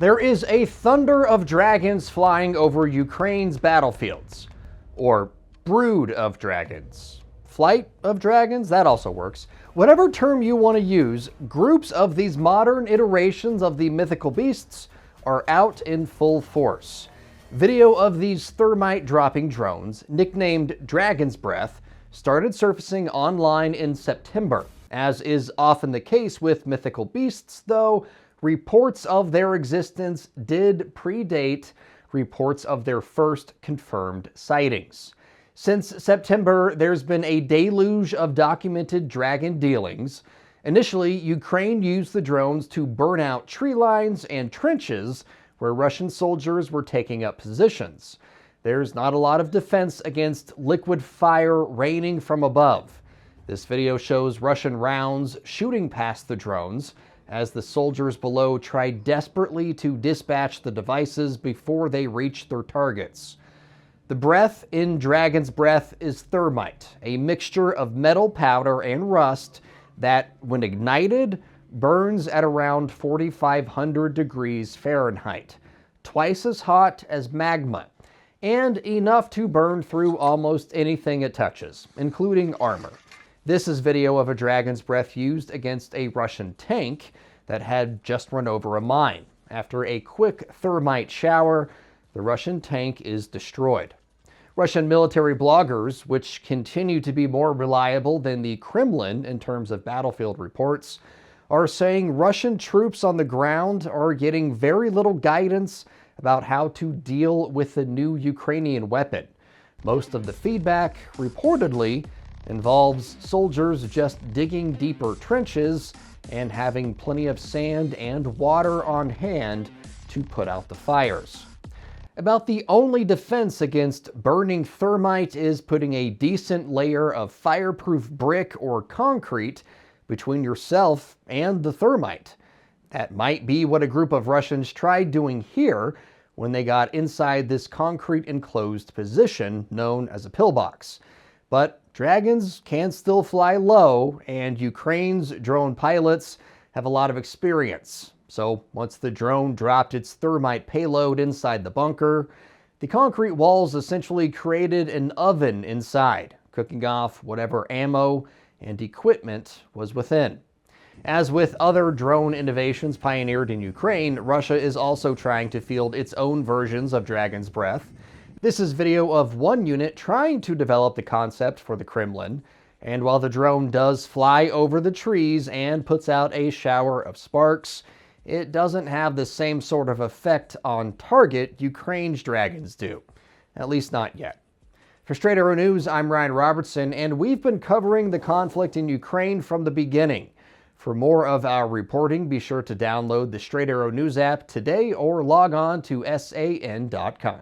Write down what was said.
There is a thunder of dragons flying over Ukraine's battlefields. Or brood of dragons. Flight of dragons? That also works. Whatever term you want to use, groups of these modern iterations of the mythical beasts are out in full force. Video of these thermite-dropping drones, nicknamed Dragon's Breath, started surfacing online in September. As is often the case with mythical beasts, though, reports of their existence did predate reports of their first confirmed sightings. Since September, there's been a deluge of documented dragon dealings. Initially, Ukraine used the drones to burn out tree lines and trenches where Russian soldiers were taking up positions. There's not a lot of defense against liquid fire raining from above. This video shows Russian rounds shooting past the drones as the soldiers below try desperately to dispatch the devices before they reach their targets. The breath in Dragon's Breath is thermite, a mixture of metal powder and rust that, when ignited, burns at around 4,500 degrees Fahrenheit, twice as hot as magma, and enough to burn through almost anything it touches, including armor. This is video of a Dragon's Breath used against a Russian tank that had just run over a mine. After a quick thermite shower, the Russian tank is destroyed. Russian military bloggers, which continue to be more reliable than the Kremlin in terms of battlefield reports, are saying Russian troops on the ground are getting very little guidance about how to deal with the new Ukrainian weapon. Most of the feedback, reportedly, involves soldiers just digging deeper trenches and having plenty of sand and water on hand to put out the fires. About the only defense against burning thermite is putting a decent layer of fireproof brick or concrete between yourself and the thermite. That might be what a group of Russians tried doing here when they got inside this concrete enclosed position known as a pillbox. But dragons can still fly low, and Ukraine's drone pilots have a lot of experience. So once the drone dropped its thermite payload inside the bunker, the concrete walls essentially created an oven inside, cooking off whatever ammo and equipment was within. As with other drone innovations pioneered in Ukraine, Russia is also trying to field its own versions of Dragon's Breath. This is video of one unit trying to develop the concept for the Kremlin, and while the drone does fly over the trees and puts out a shower of sparks, it doesn't have the same sort of effect on target Ukraine's dragons do. At least not yet. For Straight Arrow News, I'm Ryan Robertson, and we've been covering the conflict in Ukraine from the beginning. For more of our reporting, be sure to download the Straight Arrow News app today or log on to san.com.